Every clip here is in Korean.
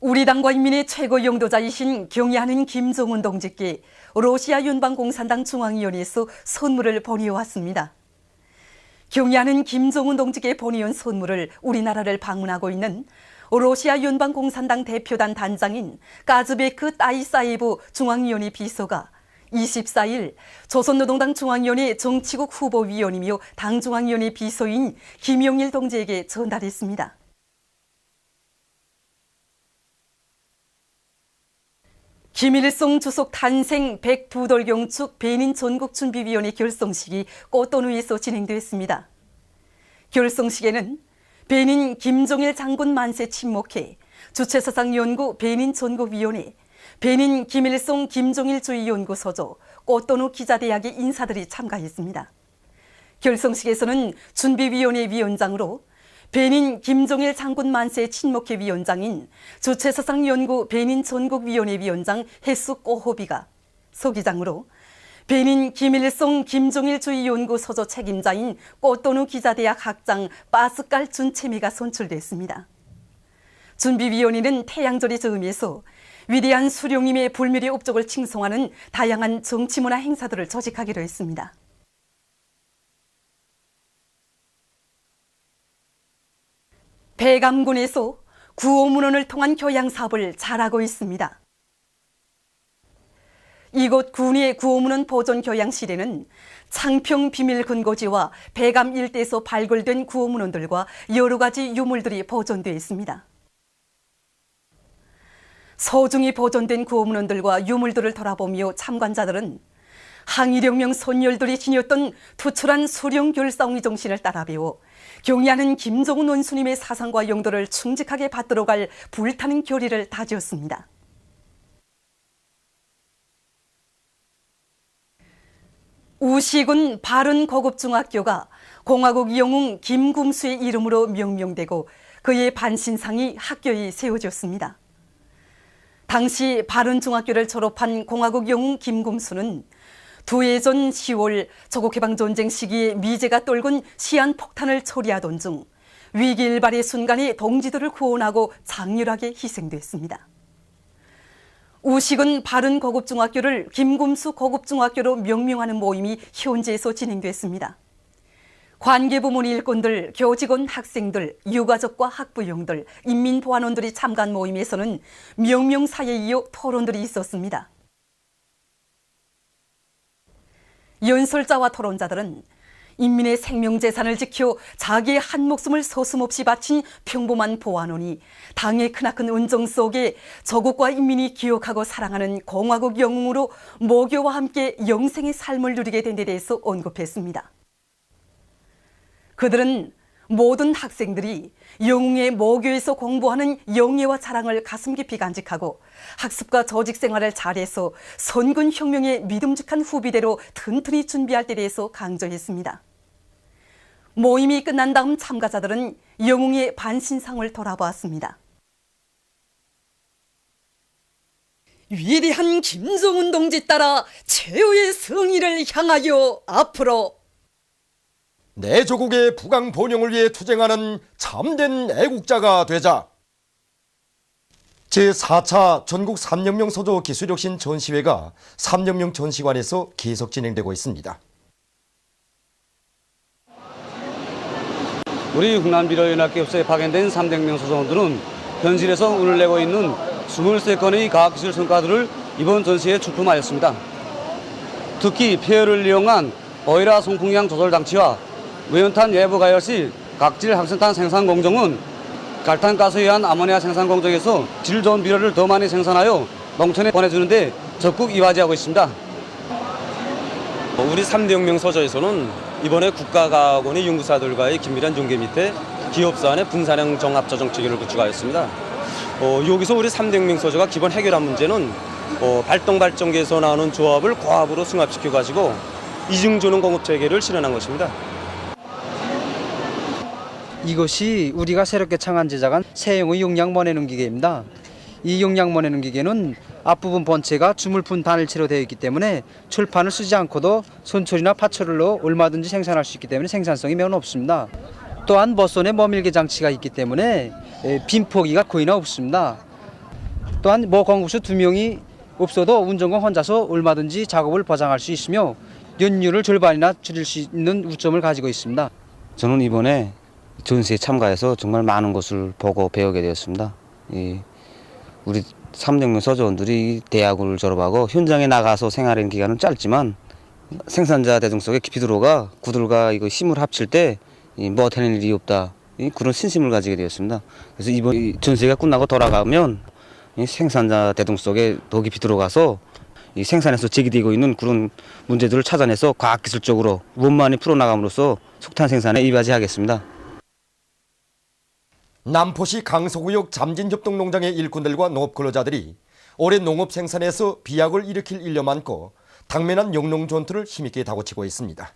우리 당과 인민의 최고 용도자이신 경의하는 김정은 동지께 러시아 연방공산당 중앙위원회에서 선물을 보내왔습니다. 경의하는 김정은 동지께 보내온 선물을 우리나라를 방문하고 있는 러시아 연방공산당 대표단 단장인 까즈베크 따이사예브 중앙위원회 비서가 24일 조선노동당 중앙위원회 정치국 후보위원이며 당중앙위원회 비서인 김용일 동지에게 전달했습니다. 김일성 주석 탄생 102돌 경축 베닌 전국준비위원회 결성식이 꽃돈우에서 진행됐습니다. 결성식에는 베닌 김종일 장군 만세 침묵회, 주체사상연구 베닌 전국위원회, 베닌 김일성 김종일주의연구소조, 꽃돈우 기자대학의 인사들이 참가했습니다. 결성식에서는 준비위원회 위원장으로 베닌 김종일 장군 만세 친목회 위원장인 주체사상연구 베닌 전국위원회 위원장 해수 꼬호비가, 소기장으로 베닌 김일성 김종일주의연구소조 책임자인 꽃돈우 기자대학 학장 빠스칼 준체미가 선출됐습니다. 준비위원회는 태양절이 즈음에서 위대한 수령님의 불멸의 업적을 칭송하는 다양한 정치문화 행사들을 조직하기로 했습니다. 백암군에서 구호문헌을 통한 교양 사업을 잘하고 있습니다. 이곳 군의 구호문헌 보존 교양실에는 창평 비밀근거지와 백암 일대에서 발굴된 구호문헌들과 여러 가지 유물들이 보존되어 있습니다. 소중히 보존된 구호문헌들과 유물들을 돌아보며 참관자들은 항일혁명 선열들이 지녔던 투철한 수령결사옹의 정신을 따라 배워 경의하는 김정은 원수님의 사상과 용도를 충직하게 받들어갈 불타는 결의를 다지었습니다. 우시군 바른고급중학교가 공화국 영웅 김금수의 이름으로 명명되고 그의 반신상이 학교에 세워졌습니다. 당시 바른중학교를 졸업한 공화국 영웅 김금수는 2해 전 10월 조국해방전쟁 시기에 미제가 떨군 시한폭탄을 처리하던 중 위기일발의 순간에 동지들을 구원하고 장렬하게 희생됐습니다. 우식은 바른고급중학교를 김금수 고급중학교로 명명하는 모임이 현지에서 진행됐습니다. 관계부문 일꾼들, 교직원, 학생들, 유가족과 학부형들, 인민보안원들이 참가한 모임에서는 명명사에 이어 토론들이 있었습니다. 연설자와 토론자들은 인민의 생명재산을 지켜 자기의 한 목숨을 서슴없이 바친 평범한 보안원이 당의 크나큰 은정 속에 조국과 인민이 기억하고 사랑하는 공화국 영웅으로 모교와 함께 영생의 삶을 누리게 된 데 대해서 언급했습니다. 그들은 모든 학생들이 영웅의 모교에서 공부하는 영예와 자랑을 가슴 깊이 간직하고 학습과 조직 생활을 잘해서 선군혁명의 믿음직한 후비대로 튼튼히 준비할 때 대해서 강조했습니다. 모임이 끝난 다음 참가자들은 영웅의 반신상을 돌아보았습니다. 위대한 김정은 동지 따라 최후의 성의를 향하여 앞으로 내 조국의 부강 번영을 위해 투쟁하는 참된 애국자가 되자. 제4차 전국 3혁명 서조 기술혁신 전시회가 3혁명 전시관에서 계속 진행되고 있습니다. 우리 흥남비료연합기업소에 파견된 3혁명 서조원들은 현실에서 운을 내고 있는 23건의 과학기술 성과들을 이번 전시회에 출품하였습니다. 특히 폐열을 이용한 오이라 송풍량 조절 장치와 무연탄 외부 가열시 각질 항생탄 생산 공정은 갈탄가스에 의한 아모니아 생산 공정에서 질 좋은 비료를 더 많이 생산하여 농촌에 보내주는데 적극 이바지하고 있습니다. 우리 3대 혁명 서저에서는 이번에 국가과학원의 연구사들과의 긴밀한 연계 밑에 기업사 안의 분산형 종합조정 체계를 구축하였습니다. 여기서 우리 3대 혁명 서저가 기본 해결한 문제는 발동발전기에서 나오는 조합을 고압으로 승합시켜가지고 이중전원 공급 체계를 실현한 것입니다. 이것이 우리가 새롭게 창안 제작한 새형의 용량 보내는 기계입니다. 이 용량 보내는 기계는 앞부분 본체가 주물품 단일체로 되어 있기 때문에 철판을 쓰지 않고도 손철이나 파철로 얼마든지 생산할 수 있기 때문에 생산성이 매우 높습니다. 또한 머선에 머밀개 장치가 있기 때문에 빈 포기가 거의 없습니다. 또한 건국수 2명이 없어도 운전공 혼자서 얼마든지 작업을 보장할 수 있으며 연료를 절반이나 줄일 수 있는 우점을 가지고 있습니다. 저는 이번에 전시에 참가해서 정말 많은 것을 보고 배우게 되었습니다. 우리 삼정명 서조원들이 대학을 졸업하고 현장에 나가서 생활하는 기간은 짧지만 생산자 대중 속에 깊이 들어가 그들과 힘을 합칠 때 못해낼 일이 없다. 그런 신심을 가지게 되었습니다. 그래서 이번 전시가 끝나고 돌아가면 생산자 대중 속에 더 깊이 들어가서 생산에서 제기되고 있는 그런 문제들을 찾아내서 과학기술적으로 원만히 풀어나감으로써 석탄 생산에 이바지하겠습니다. 남포시 강서구역 잠진협동농장의 일꾼들과 농업근로자들이 올해 농업 생산에서 비약을 일으킬 일려 많고 당면한 영농 전투를 힘있게 다고치고 있습니다.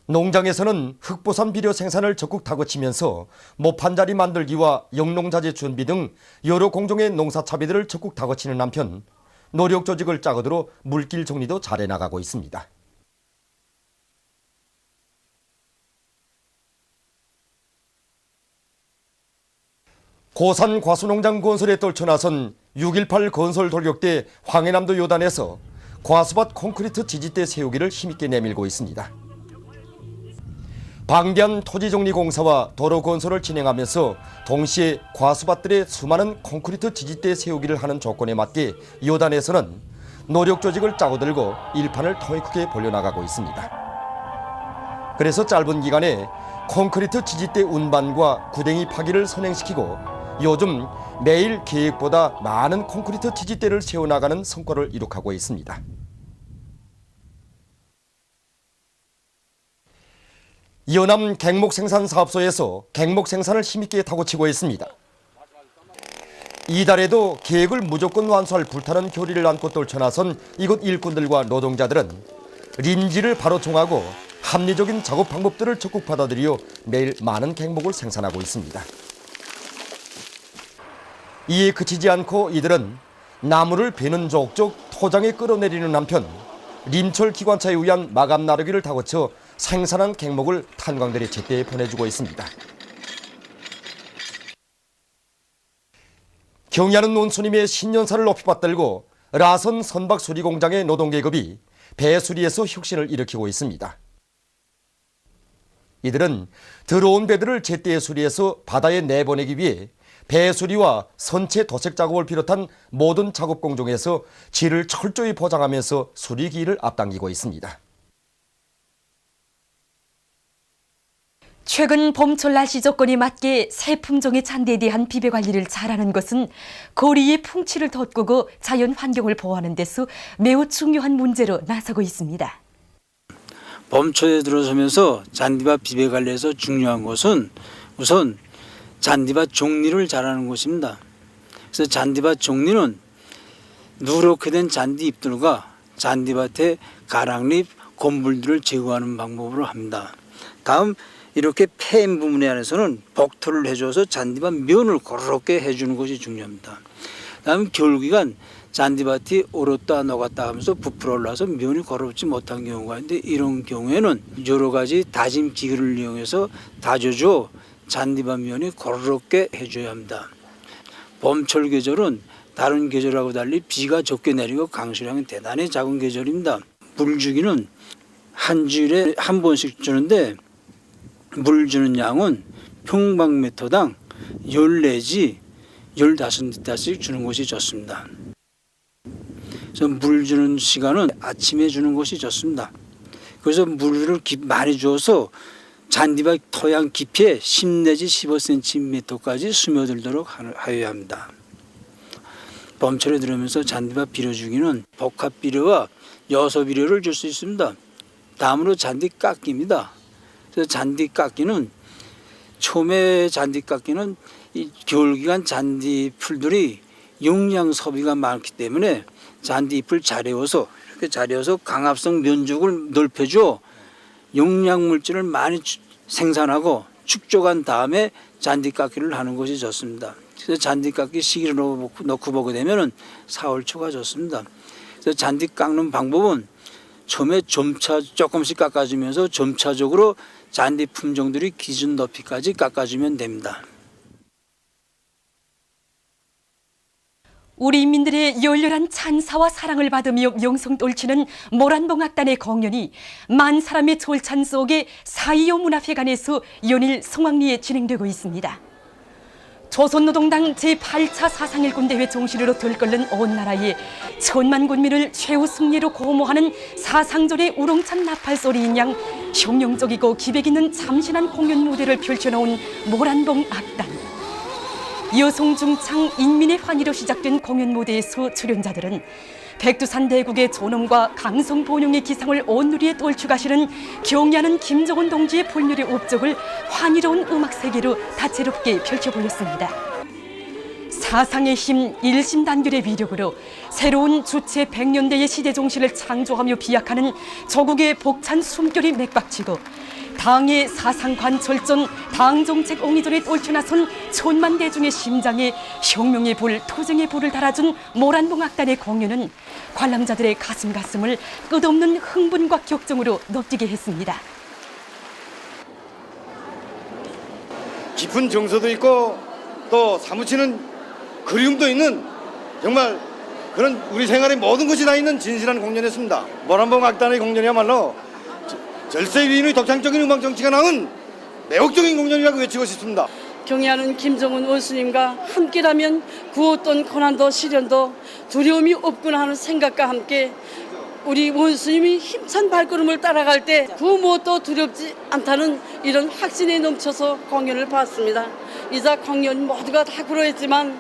농장에서는 흑보산 비료 생산을 적극 다고치면서 모판자리 만들기와 영농자재 준비 등 여러 공종의 농사 차비들을 적극 다고치는 한편 노력 조직을 짜거들어 물길 정리도 잘해 나가고 있습니다. 고산 과수농장 건설에 떨쳐나선 6.18 건설 돌격대 황해남도 요단에서 과수밭 콘크리트 지지대 세우기를 힘있게 내밀고 있습니다. 방대한 토지정리공사와 도로 건설을 진행하면서 동시에 과수밭들의 수많은 콘크리트 지지대 세우기를 하는 조건에 맞게 요단에서는 노력 조직을 짜고 들고 일판을 통이 크게 벌려나가고 있습니다. 그래서 짧은 기간에 콘크리트 지지대 운반과 구덩이 파기를 선행시키고 요즘 매일 계획보다 많은 콘크리트 지지대를 세워나가는 성과를 이룩하고 있습니다. 연암 갱목생산사업소에서 갱목생산을 힘있게 다고치고 있습니다. 이달에도 계획을 무조건 완수할 불타는 교리를 안고 떨쳐나선 이곳 일꾼들과 노동자들은 림지를 바로 정하고 합리적인 작업 방법들을 적극 받아들여 매일 많은 갱목을 생산하고 있습니다. 이에 그치지 않고 이들은 나무를 베는 족족 토장에 끌어내리는 한편 림철 기관차에 의한 마감 나르기를 다고쳐 생산한 갱목을 탄광들의 제때에 보내주고 있습니다. 경야는 논수님의 신년사를 높이 받들고 라선 선박 수리 공장의 노동계급이 배수리에서 혁신을 일으키고 있습니다. 이들은 들어온 배들을 제때에 수리해서 바다에 내보내기 위해 배수리와 선체 도색 작업을 비롯한 모든 작업 공정에서 질을 철저히 보장하면서 수리 기일을 앞당기고 있습니다. 최근 봄철 날씨 조건에 맞게 새 품종의 잔디에 대한 비배 관리를 잘하는 것은 거리의 풍치를 돋구고 자연 환경을 보호하는 데서 매우 중요한 문제로 나서고 있습니다. 봄철에 들어서면서 잔디밭 비배 관리에서 중요한 것은 우선 잔디밭 정리를 잘하는 것입니다. 그래서 잔디밭 정리는 누렇게 된 잔디 잎들과 잔디밭의 가랑잎, 곤불들을 제거하는 방법으로 합니다. 다음 이렇게 패인 부분에 한해서는 복토를 해줘서 잔디밭 면을 고르게 해주는 것이 중요합니다. 다음 겨울기간 잔디밭이 얼었다 녹았다 하면서 부풀어 올라서 면이 고르지 못한 경우가 있는데 이런 경우에는 여러 가지 다짐 기계를 이용해서 다져줘 잔디밭 면이 고르게 해줘야 합니다. 봄철 계절은 다른 계절하고 달리 비가 적게 내리고 강수량이 대단히 작은 계절입니다. 물주기는 한 주일에 한 번씩 주는데 물 주는 양은 평방미터당 10 내지 15리터씩 주는 것이 좋습니다. 그래서 물 주는 시간은 아침에 주는 것이 좋습니다. 그래서 물을 많이 줘서 잔디밭 토양 깊이에 10 내지 15cm까지 스며들도록 하여야 합니다. 봄철에 들어오면서 잔디밭 비료 주기는 복합 비료와 여소 비료를 줄 수 있습니다. 다음으로 잔디 깎기입니다. 그래서 잔디 깎기는 처음에 잔디 깎기는 이 겨울기간 잔디 풀들이 용량 소비가 많기 때문에 잔디 잎을 자래워서 이렇게 자래워서 강압성 면적을 넓혀줘 용량 물질을 많이 생산하고 축적한 다음에 잔디 깎기를 하는 것이 좋습니다. 그래서 잔디 깎기 시기를 놓고 보게 되면은 4월 초가 좋습니다. 그래서 잔디 깎는 방법은 처음에 점차 조금씩 깎아주면서 점차적으로 잔디 품종들이 기준 높이까지 깎아주면 됩니다. 우리 인민들의 열렬한 찬사와 사랑을 받으며 영성돌치는 모란봉악단의 공연이 만 사람의 졸찬 속에 4.25 문화회관에서 연일 성황리에 진행되고 있습니다. 조선노동당 제8차 사상일군대회 종시로 들끓는 온 나라의 천만 군민을 최후 승리로 고모하는 사상전의 우렁찬 나팔소리인 양 혁명적이고 기백 있는 참신한 공연 무대를 펼쳐놓은 모란봉 악단. 여성 중창 인민의 환희로 시작된 공연 무대에서 출연자들은 백두산 대국의 존엄과 강성 본용의 기상을 온누리에 떨쳐가시는 경애하는 김정은 동지의 불멸의 업적을 환희로운 음악 세계로 다채롭게 펼쳐보였습니다. 사상의 힘, 일심단결의 위력으로 새로운 주체 100년대의 시대 종시를 창조하며 비약하는 조국의 벅찬 숨결이 맥박치고 당의 사상관 절전, 당정책 옹이전에 떨쳐나선 천만 대중의 심장에 혁명의 불, 투쟁의 불을 달아준 모란봉 악단의 공연은 관람자들의 가슴을 끝없는 흥분과 격정으로 넘치게 했습니다. 깊은 정서도 있고 또 사무치는 그리움도 있는 정말 그런 우리 생활의 모든 것이 다 있는 진실한 공연이었습니다. 모란봉 악단의 공연이야말로 절세위인의 독창적인 음악 정치가 나온 매혹적인 공연이라고 외치고 싶습니다. 경애하는 김정은 원수님과 함께라면 구었던 고난도 시련도 두려움이 없구나 하는 생각과 함께 우리 원수님이 힘찬 발걸음을 따라갈 때 그 무엇도 두렵지 않다는 이런 확신에 넘쳐서 공연을 봤습니다. 이자 공연 모두가 다 그러했지만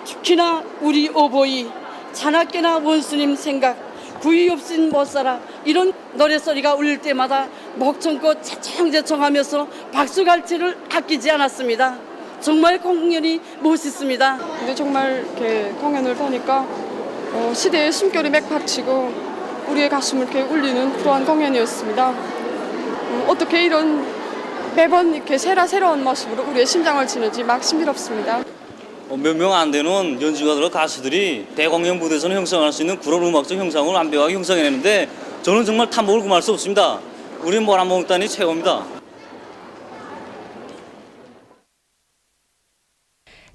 특히나 우리 어버이 자나깨나 원수님 생각 구이 없인 못 살아 이런 노래소리가 울릴 때마다 목청껏 재청재청하면서 박수갈채를 아끼지 않았습니다. 정말 공연이 멋있습니다. 근데 정말 이렇게 공연을 보니까 시대의 숨결이 맥박치고 우리의 가슴을 이렇게 울리는 그러한 공연이었습니다. 어떻게 이런 매번 이렇게 새로운 모습으로 우리의 심장을 치는지 막 신비롭습니다. 몇 명 안 되는 연주가들 가수들이 대공연 무대에서는 형성할 수 있는 그런 음악적 형상을 완벽하게 형성해내는데 저는 정말 탐복을 금할 수 없습니다. 우리 모란봉악단이 최고입니다.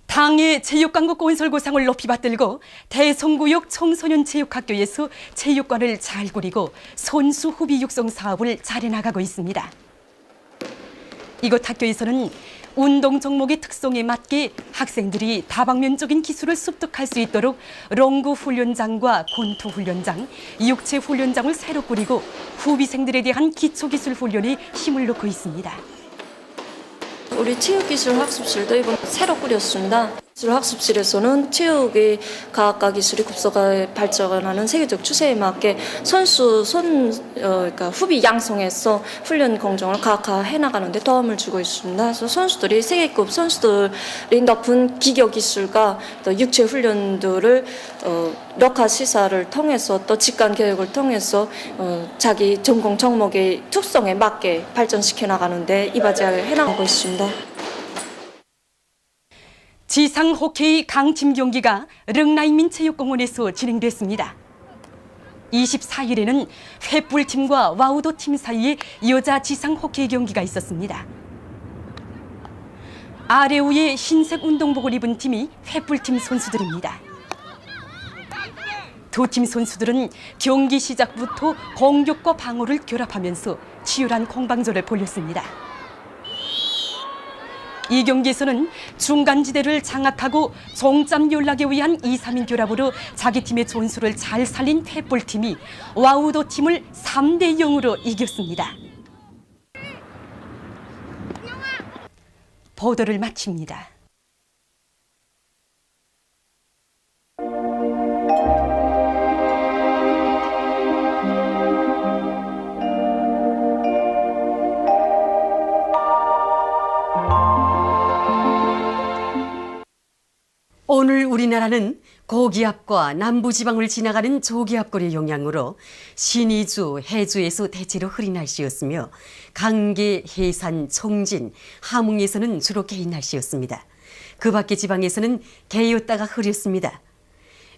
당의 체육강국 건설구상을 높이 받들고 대성구역 청소년체육학교에서 체육관을 잘 꾸리고 선수 후비 육성 사업을 잘해나가고 있습니다. 이곳 학교에서는 운동 종목의 특성에 맞게 학생들이 다방면적인 기술을 습득할 수 있도록 롱구 훈련장과 권투 훈련장, 육체 훈련장을 새로 꾸리고 후비생들에 대한 기초기술 훈련에 힘을 놓고 있습니다. 우리 체육기술학습실도 이번 새로 꾸렸습니다. 기술학습실에서는 체육의 과학과 기술이 급속하게 발전하는 세계적 추세에 맞게 그러니까 후비 양성해서 훈련 공정을 과학화해 나가는 데 도움을 주고 있습니다. 그래서 선수들이 세계급 선수들이 높은 기교 기술과 또 육체 훈련들을 력화 시사를 통해서 또 직관 교육을 통해서 자기 전공 종목의 특성에 맞게 발전시켜 나가는데 이바지하게 해나가고 있습니다. 지상 호케이 강팀 경기가 릉라이민체육공원에서 진행됐습니다. 24일에는 횃불팀과 와우도팀 사이에 여자 지상 호케이 경기가 있었습니다. 아래 위에 흰색 운동복을 입은 팀이 횃불팀 선수들입니다. 두 팀 선수들은 경기 시작부터 공격과 방어를 결합하면서 치열한 공방전을 벌였습니다. 이 경기에서는 중간지대를 장악하고 종점 연락에 의한 2-3인 결합으로 자기 팀의 전술을 잘 살린 횃불팀이 와우도 팀을 3-0으로 이겼습니다. 보도를 마칩니다. 오늘 우리나라는 고기압과 남부지방을 지나가는 저기압골의 영향으로 신의주, 해주에서 대체로 흐린 날씨였으며 강계, 해산, 청진, 함흥에서는 주로 개인 날씨였습니다. 그 밖의 지방에서는 개였다가 흐렸습니다.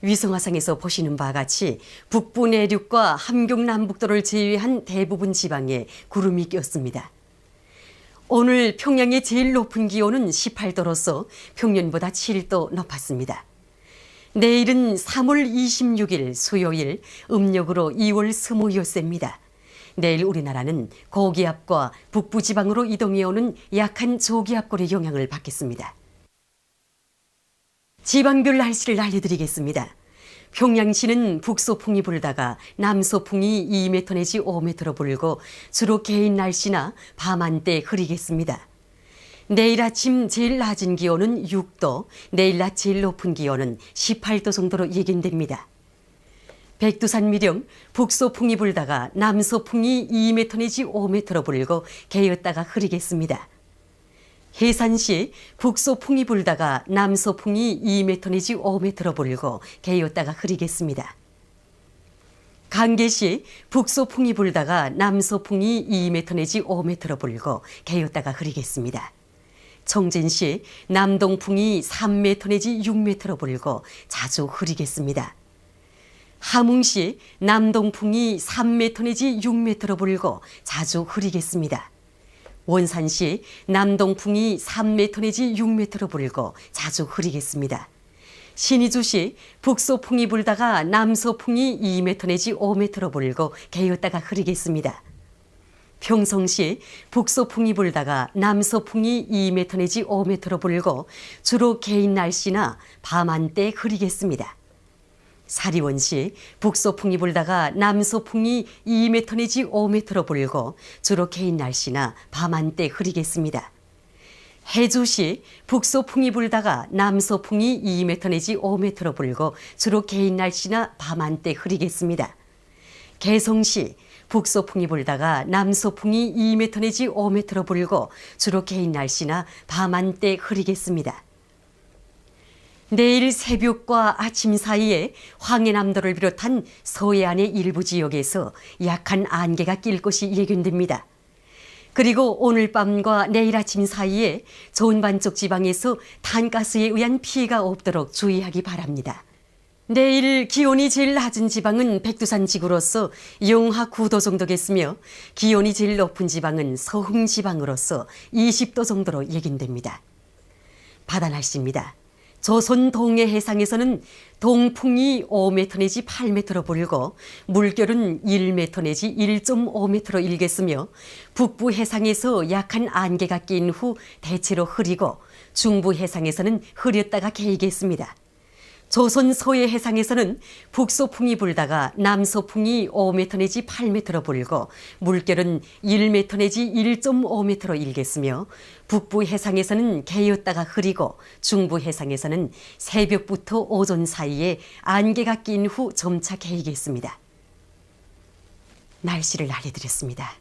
위성화상에서 보시는 바와 같이 북부 내륙과 함경 남북도를 제외한 대부분 지방에 구름이 꼈습니다. 오늘 평양의 제일 높은 기온은 18도로서 평년보다 7도 높았습니다. 내일은 3월 26일 수요일, 음력으로 2월 스무요새입니다. 내일 우리나라는 고기압과 북부지방으로 이동해오는 약한 저기압골의 영향을 받겠습니다. 지방별 날씨를 알려드리겠습니다. 평양시는 북소풍이 불다가 남소풍이 2m 내지 5m로 불고 주로 개인 날씨나 밤 한때 흐리겠습니다. 내일 아침 제일 낮은 기온은 6도, 내일 낮 제일 높은 기온은 18도 정도로 예견됩니다. 백두산 미령 북소풍이 불다가 남소풍이 2m 내지 5m로 불고 개었다가 흐리겠습니다. 해산시 북소풍이 불다가 남소풍이 2m 내지 5m로 불고 개었다가 흐리겠습니다. 강계시 북소풍이 불다가 남소풍이 2m 내지 5m로 불고 개었다가 흐리겠습니다. 청진시 남동풍이 3m 내지 6m로 불고 자주 흐리겠습니다. 함흥시 남동풍이 3m 내지 6m로 불고 자주 흐리겠습니다. 원산시 남동풍이 3m 내지 6m로 불고 자주 흐리겠습니다. 신의주시 북소풍이 불다가 남소풍이 2m 내지 5m로 불고 개었다가 흐리겠습니다. 평성시 북소풍이 불다가 남소풍이 2m 내지 5m로 불고 주로 개인 날씨나 밤 한때 흐리겠습니다. 사리원시 북소풍이 불다가 남소풍이 2m 내지 5m로 불고 주로 개인 날씨나 밤 한때 흐리겠습니다. 해주시 북소풍이 불다가 남소풍이 2m 내지 5m로 불고 주로 개인 날씨나 밤 한때 흐리겠습니다. 개성시 북소풍이 불다가 남소풍이 2m 내지 5m로 불고 주로 개인 날씨나 밤 한때 흐리겠습니다. 내일 새벽과 아침 사이에 황해남도를 비롯한 서해안의 일부 지역에서 약한 안개가 낄 것이 예견됩니다. 그리고 오늘 밤과 내일 아침 사이에 전반쪽 지방에서 탄가스에 의한 피해가 없도록 주의하기 바랍니다. 내일 기온이 제일 낮은 지방은 백두산 지구로서 영하 9도 정도겠으며 기온이 제일 높은 지방은 서흥 지방으로서 20도 정도로 예견됩니다. 바다 날씨입니다. 조선 동해 해상에서는 동풍이 5m 내지 8m로 불고 물결은 1m 내지 1.5m로 일겠으며 북부 해상에서 약한 안개가 낀 후 대체로 흐리고 중부 해상에서는 흐렸다가 개이겠습니다. 조선 서해 해상에서는 북소풍이 불다가 남소풍이 5m 내지 8m로 불고 물결은 1m 내지 1.5m로 일겠으며 북부 해상에서는 개였다가 흐리고 중부 해상에서는 새벽부터 오전 사이에 안개가 낀 후 점차 개이겠습니다. 날씨를 알려드렸습니다.